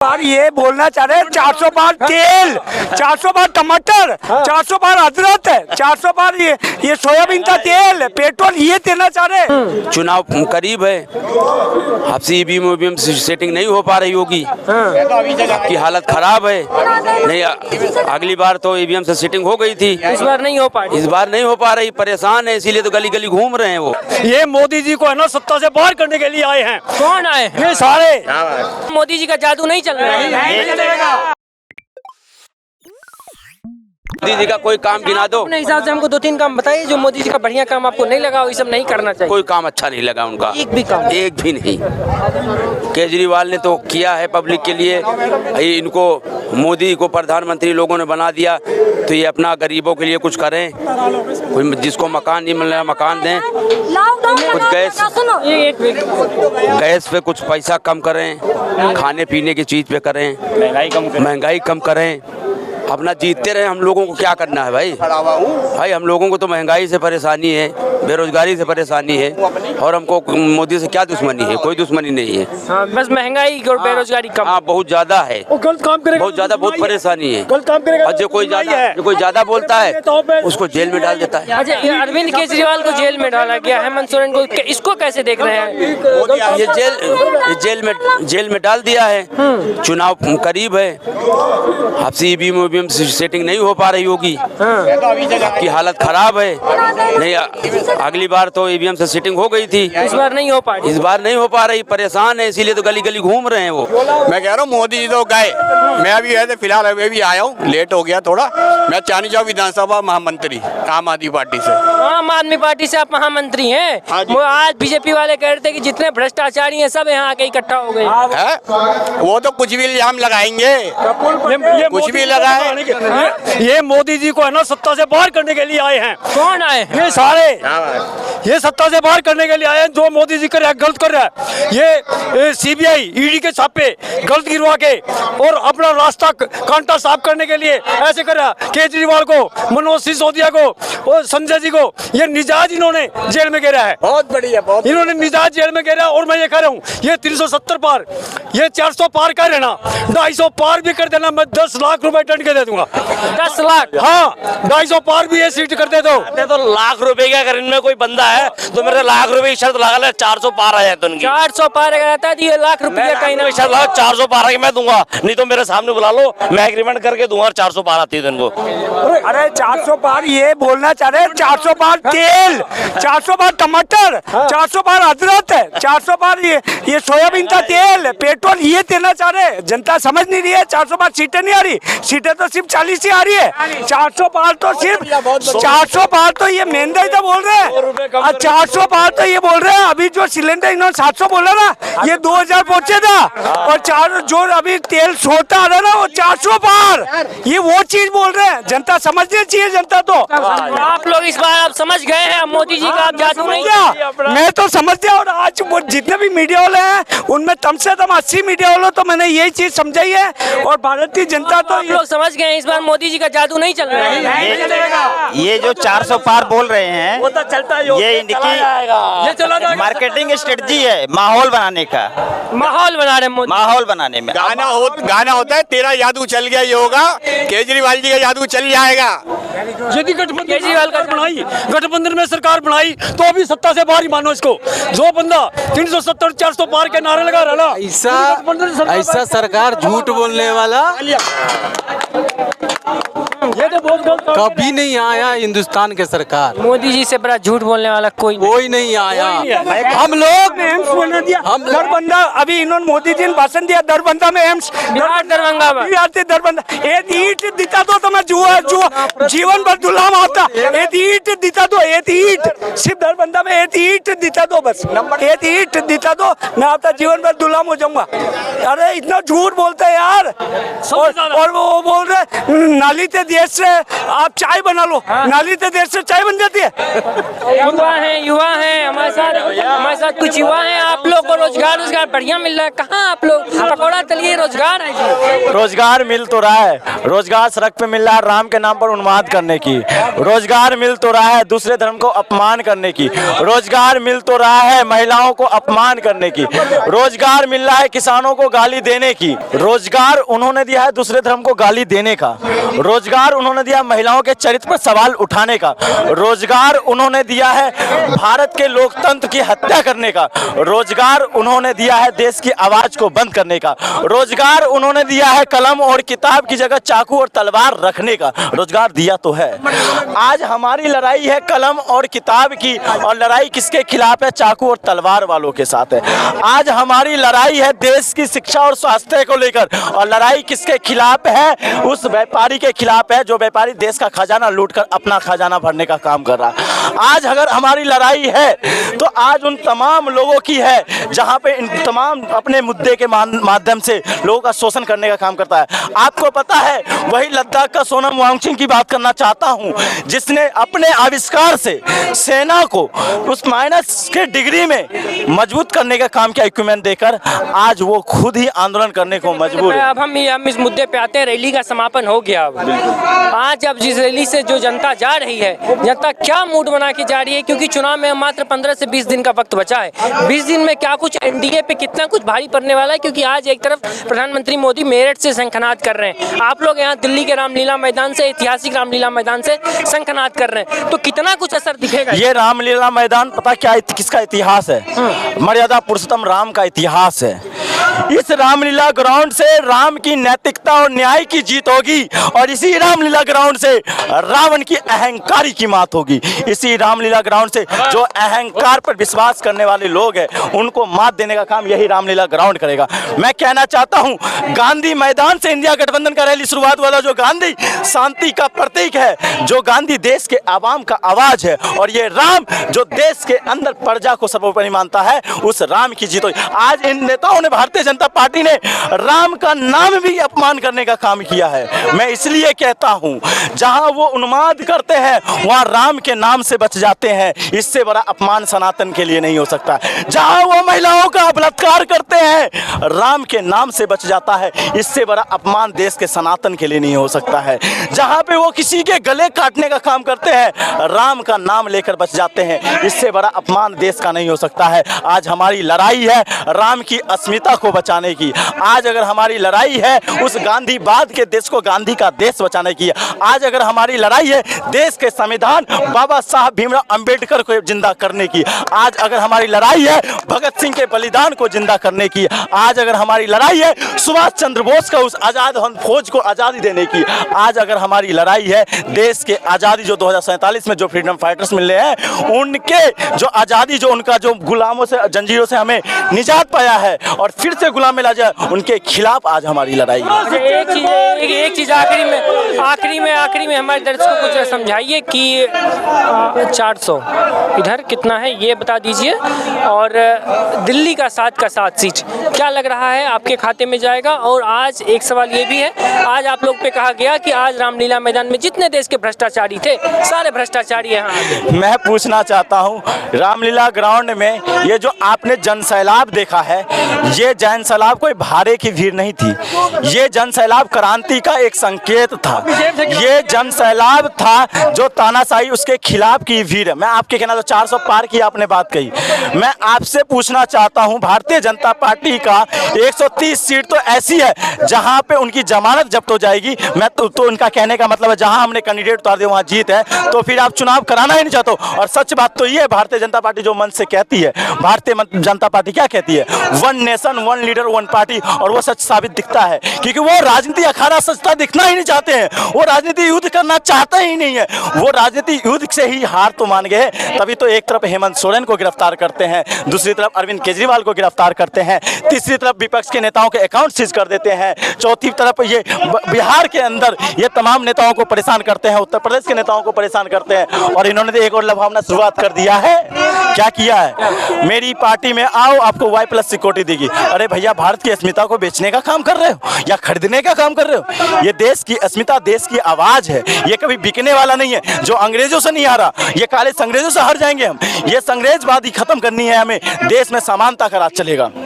बार ये बोलना चाह रहे हैं 400 बार तेल, 400 बार टमाटर, 400 बार अदरक, 400 बार ये सोयाबीन का तेल, पेट्रोल, ये देना चाह रहे हैं। चुनाव करीब है, आपसे ईवीएम सेटिंग नहीं हो पा रही होगी, आपकी हालत खराब है। नहीं, अगली बार तो ईवीएम से सेटिंग हो गई थी, इस बार नहीं हो पा रही। इस बार नहीं हो पा रही, परेशान है, इसीलिए तो गली गली घूम रहे हैं वो। ये मोदी जी को है ना सत्ता से बाहर करने के लिए आए हैं। कौन आए? ये सारे मोदी जी का जादू नहीं चल रहा है। मोदी जी का कोई काम गिना दो। अपने हिसाब से हमको 2-3 काम बताइए जो मोदी जी का बढ़िया काम आपको नहीं लगा, ये सब नहीं करना चाहिए। कोई काम अच्छा नहीं लगा उनका, एक भी काम? एक भी नहीं। केजरीवाल ने तो किया है पब्लिक के लिए, इनको मोदी को प्रधानमंत्री लोगों ने बना दिया, तो ये अपना गरीबों के लिए कुछ करें। कोई जिसको मकान नहीं मिल रहा मकान दें, कुछ गैस पे कुछ पैसा कम करें, खाने पीने की चीज पे करें, महंगाई कम करें। अपना जीतते रहे, हम लोगों को क्या करना है भाई? भाई हम लोगों को तो महंगाई से परेशानी है, बेरोजगारी से परेशानी है, और हमको मोदी से क्या दुश्मनी है? कोई दुश्मनी नहीं है। हाँ, बस महंगाई और बेरोजगारी कम। हाँ, बहुत ज्यादा है, गलत काम करेगा, बहुत ज्यादा, बहुत परेशानी है। गलत काम करेगा और जो कोई ज्यादा बोलता है उसको जेल में डाल देता है। अच्छा, ये अरविंद केजरीवाल को जेल में डाला गया, हेमंत सोरेन को, इसको कैसे देख रहे हैं? ये जेल में डाल दिया है। चुनाव करीब है, आपसे ईवीएम सेटिंग नहीं हो पा रही होगी, आपकी हालत खराब है। नहीं, अगली बार तो ईवीएम से सेटिंग हो गई थी, इस बार नहीं हो पा रही। इस बार नहीं हो पा रही, परेशान है, इसीलिए तो गली गली घूम रहे हैं वो। मैं कह रहा हूँ मोदी जी तो गए, मैं अभी गए थे, फिलहाल अभी भी आया हूँ, लेट हो गया थोड़ा। मैं चांदी चौक विधानसभा महामंत्री आम आदमी पार्टी से। आम आदमी पार्टी से आप महामंत्री हैं? हाँ जी। वो आज बीजेपी वाले कह रहे थे कि जितने भ्रष्टाचारी हैं सब यहाँ आके इकट्ठा हो गए है? वो तो कुछ भी इल्जाम लगाएंगे, कुछ भी लगाए। ये मोदी जी को है ना सत्ता से बाहर करने के लिए आए हैं। कौन आए? ये सारे ये सत्ता से बाहर करने के लिए आए हैं। जो मोदी जी कर रहा है, गलत कर रहा है। ये सीबीआई ईडी के छापे गलत गिरवा के और अपना रास्ता कांटा साफ करने के लिए ऐसे कर रहा है। केजरीवाल को, मनोज सिसोदिया को और संजय जी को ये निजाज इन्होंने जेल में घेरा है। बहुत बढ़िया, बहुत इन्होंने निजाज जेल में घेरा। और मैं ये कह रहा हूँ, ये 370 पार, ये 400 पार कर रहना, 250 पार भी कर देना, मैं 10 लाख रुपए दंड के दे दूंगा। 10 लाख? हाँ, 250 पार भी ये सीट कर दे तो लाख रुपए का अगर इनमें कोई बंदा है तो मेरे लाख रुपए की शर्त लगा ले, 400 पार आ जाए तो उनकी। 400 पार अगर आता है तो ये लाख रुपया कहीं ना शर्त लगा, 400 पार आके मैं दूंगा, नहीं तो मेरे सामने बुला लो, मैं एग्रीमेंट करके दूंगा। 400 पार आती है तो इनको। अरे 400 बार ये बोलना चाह रहे हैं 400 बार तेल, 400 बार टमाटर, 400 बार अदरक, 400 बार ये सोयाबीन का तेल, पेट्रोल, ये देना चाह रहे हैं। जनता समझ नहीं रही है। 400 बार सीटें नहीं आ रही, सीटें तो सिर्फ 40 ही आ रही है। 400 बार तो सिर्फ 400 बार तो ये महंगाई तो बोल रहे हैं, 400 बार तो ये बोल रहे हैं। अभी जो सिलेंडर इन्होंने 700 बोला ना, ये 2000 पहुंचे था, और जो अभी तेल सोता आ रहा ना वो 400 बार, ये वो चीज बोल रहे हैं। जनता समझनी चाहिए, जनता तो। आप लोग इस बार आप समझ गए हैं मोदी जी का आप जादू नहीं? मैं तो समझ गया। और आज वो जितने भी मीडिया वाले हैं उनमें कम से कम 80 मीडिया वालों तो मैंने यही चीज समझाई है। और भारतीय जनता तो आप लोग समझ गए इस बार मोदी जी का जादू नहीं चल रहा है। ये जो 400 पार बोल रहे हैं, वो तो चलता है, ये इनकी मार्केटिंग स्ट्रेटजी है, माहौल बनाने का, माहौल बना रहे मोदी। माहौल बनाने में। गाना होता है तेरा जादू चल गया, ये होगा केजरीवाल जी का जादू चल जाएगा। यदि केजरीवाल का बनाई, गठबंधन में सरकार बनाई तो अभी सत्ता से बाहर ही मानो इसको। जो बंदा 370 400 पार के नारे लगा रहा ना, ऐसा सरकार झूठ बोलने वाला ये तो बहुत गलत कभी नहीं आया हिंदुस्तान के सरकार। मोदी जी से बड़ा झूठ बोलने वाला कोई नहीं आया। हम लोग एम्स बना दिया, दरबंदा। अभी इन्होंने मोदी जी ने भाषण दिया, दरबंदा में एम्स, दरभंगा में दरबंदा। एक ईट दिता दो तो मैं जीवन भर दुलाम आता। एक ईट दिता दो, एक ईट, सिर्फ दरबंदा में एक ईट दिता दो, बस एक ईट दिता दो, मैं आपका जीवन भर गुलाम हो जाऊंगा। अरे इतना झूठ बोलते हैं यार। और वो बोल रहे नाली से दिया देश से आप चाय बना लो, नाली से देश से चाय बन जाती है। युवा हैं हमारे साथ कुछ युवा हैं। आप लोग को रोजगार बढ़िया मिल रहा है, कहाँ आप लोग पकौड़ा तलिए रोजगार है जी? रोजगार मिल तो रहा है, रोजगार सड़क पे मिल रहा है राम के नाम पर उन्माद करने की, रोजगार मिल तो रहा है दूसरे धर्म को अपमान करने की, रोजगार मिल तो रहा है महिलाओं को अपमान करने की, रोजगार मिल रहा है किसानों को गाली देने की, रोजगार उन्होंने दिया है दूसरे धर्म को गाली देने का, रोजगार उन्होंने दिया महिलाओं के चरित्र पर सवाल उठाने का, रोजगार उन्होंने दिया है भारत के लोकतंत्र की हत्या करने का, रोजगार उन्होंने दिया है देश की आवाज को बंद करने का, रोजगार उन्होंने दिया है कलम और किताब की जगह चाकू और तलवार रखने का। रोजगार दिया तो है। आज हमारी लड़ाई है कलम और किताब की, और लड़ाई किसके खिलाफ है? चाकू और तलवार वालों के साथ है। आज हमारी लड़ाई है देश की शिक्षा और स्वास्थ्य को लेकर, और लड़ाई किसके खिलाफ है? उस व्यापारी के खिलाफ है जो व्यापारी देश का खजाना लूटकर अपना खजाना भरने का काम कर रहा है। आज अगर हमारी लड़ाई है तो आज उन तमाम लोगों की है जहां पे इन तमाम अपने मुद्दे के माध्यम से लोगों का शोषण करने का काम करता है। आपको पता है वही लद्दाख का सोनम वांगचुक की बात करना चाहता हूं, जिसने अपने आविष्कार से सेना को उस माइनस के डिग्री में मजबूत करने का काम किया इक्विपमेंट देकर। आज वो खुद ही आंदोलन करने को मजबूर है। अब हम इस मुद्दे पे आते हैं। रैली का समापन हो गया। आज अब जिस रैली से जो जनता जा रही है, जनता क्या मूड बना के जा रही है? क्योंकि चुनाव में मात्र 15 से 20 दिन का वक्त बचा है। 20 दिन में क्या कुछ एनडीए पे कितना कुछ भारी पड़ने वाला है? क्योंकि आज एक तरफ प्रधानमंत्री मोदी मेरठ से शंखनाद कर रहे हैं, आप लोग यहाँ दिल्ली के रामलीला मैदान से, ऐतिहासिक रामलीला मैदान से शंखनाद कर रहे हैं, तो कितना कुछ असर दिखेगा? ये रामलीला मैदान पता क्या किसका इतिहास है? मर्यादा पुरुषोत्तम राम का इतिहास है। इस रामलीला ग्राउंड से राम की नैतिकता और न्याय की जीत होगी, और इसी रामलीला ग्राउंड से रावण की अहंकारी की मात होगी। इसी रामलीला ग्राउंड से जो अहंकार पर विश्वास करने वाले लोग हैं उनको मात देने का काम यही रामलीला ग्राउंड करेगा। मैं कहना चाहता हूं, गांधी मैदान से इंडिया गठबंधन का रैली शुरुआत वाला जो गांधी शांति का प्रतीक है, जो गांधी देश के आवाम का आवाज है, और ये राम जो देश के अंदर प्रजा को सर्वोपरि मानता है, उस राम की जीत होगी। आज इन नेताओं ने, भारतीय जनता पार्टी ने राम का नाम भी अपमान करने का काम किया है। मैं इसलिए कहता हूं, जहां वो उन्माद करते हैं वहां राम के नाम से बच जाते हैं। इससे बड़ा अपमान सनातन के लिए नहीं हो सकता। जहां वो महिलाओं का बलात्कार करते हैं, राम के नाम से बच जाता है। इससे बड़ा अपमान देश के सनातन के लिए नहीं हो सकता है। जहां पे वो किसी के गले काटने का काम करते हैं, राम का नाम लेकर बच जाते हैं। इससे बड़ा अपमान देश का नहीं हो सकता है। आज हमारी लड़ाई है राम की अस्मिता को बचाने की। आज अगर हमारी लड़ाई है उस गांधीवाद के देश को गांधी का देश बचाने की, आज अगर हमारी लड़ाई है देश के संविधान बाबा साहब भीमराव अंबेडकर को जिंदा करने की, आज अगर हमारी लड़ाई है भगत सिंह के बलिदान को जिंदा करने की, आज अगर हमारी लड़ाई है सुभाष चंद्र बोस का उस आजाद फौज को आजादी देने की, आज अगर हमारी लड़ाई है देश के आजादी जो 2047 में जो फ्रीडम फाइटर्स मिल रहे हैं उनके जो आजादी, जो उनका जो गुलामों से, जंजीरों से हमें निजात पाया है और फिर से गुलाम मिला जाए, उनके खिलाफ आज हमारी लड़ाई है। एक चीज आखिरी में हमारे दर्शकों को जो समझाइए कि 400 इधर कितना है ये बता दीजिए, और दिल्ली का 7 का 7 सीट क्या लग रहा है आपके खाते में जाएगा? और आज एक सवाल ये भी है, आज आप लोग पे कहा गया कि आज रामलीला मैदान में जितने देश के भ्रष्टाचारी थे सारे भ्रष्टाचारी यहाँ आ गए। मैं पूछना चाहता हूँ, रामलीला ग्राउंड में ये जो आपने जनसैलाब देखा है, ये जनसैलाब कोई भारे की भीड़ नहीं थी। ये जनसैलाब क्रांति का एक संकेत था। ये जनसैलाब था जो तानाशाही उसके खिलाफ की भीड़ है। मैं आपके कहना तो 400 पार की आपने बात कही। मैं आपसे पूछना चाहता हूं, भारतीय जनता पार्टी का 130 सीट तो ऐसी है जहां पे उनकी जमानत जब्त हो जाएगी। मैं तो उनका कहने का मतलब है जहां हमने कैंडिडेट उतार दिया वहां जीत है, तो फिर आप चुनाव कराना ही नहीं चाहते। और सच बात तो ये है, भारतीय जनता पार्टी जो मन से कहती है, भारतीय जनता पार्टी क्या कहती है, 1 नेशन 1 लीडर 1 पार्टी, और वो सच साबित दिखता है क्योंकि वो राजनीति अखाड़ा सचता दिखना ही नहीं चाहते हैं। वो राजनीति युद्ध करना चाहते ही नहीं है। वो राजनीति युद्ध से ही हार तो मान गए, तभी अभी तो एक तरफ हेमंत सोरेन को गिरफ्तार करते हैं, दूसरी तरफ अरविंद केजरीवाल को गिरफ्तार करते हैं, तीसरी तरफ विपक्ष के नेताओं के अकाउंट सीज कर देते हैं, चौथी तरफ ये बिहार के अंदर ये तमाम नेताओं को परेशान करते हैं, उत्तर प्रदेश के नेताओं को परेशान करते हैं। और इन्होंने तो एक और लुभावना शुरुआत कर दिया है। क्या किया है? मेरी पार्टी में आओ, आपको Y+ सिक्योरिटी देगी। अरे भैया, भारत की अस्मिता को बेचने का काम कर रहे हो या खरीदने का काम कर रहे हो? ये देश की अस्मिता, देश की आवाज है, ये कभी बिकने वाला नहीं है। जो अंग्रेजों से नहीं हारा, ये काले अंग्रेजों से हार जाएंगे हम। ये संग्रेजवादी खत्म करनी है हमें, देश में समानता का राज चलेगा।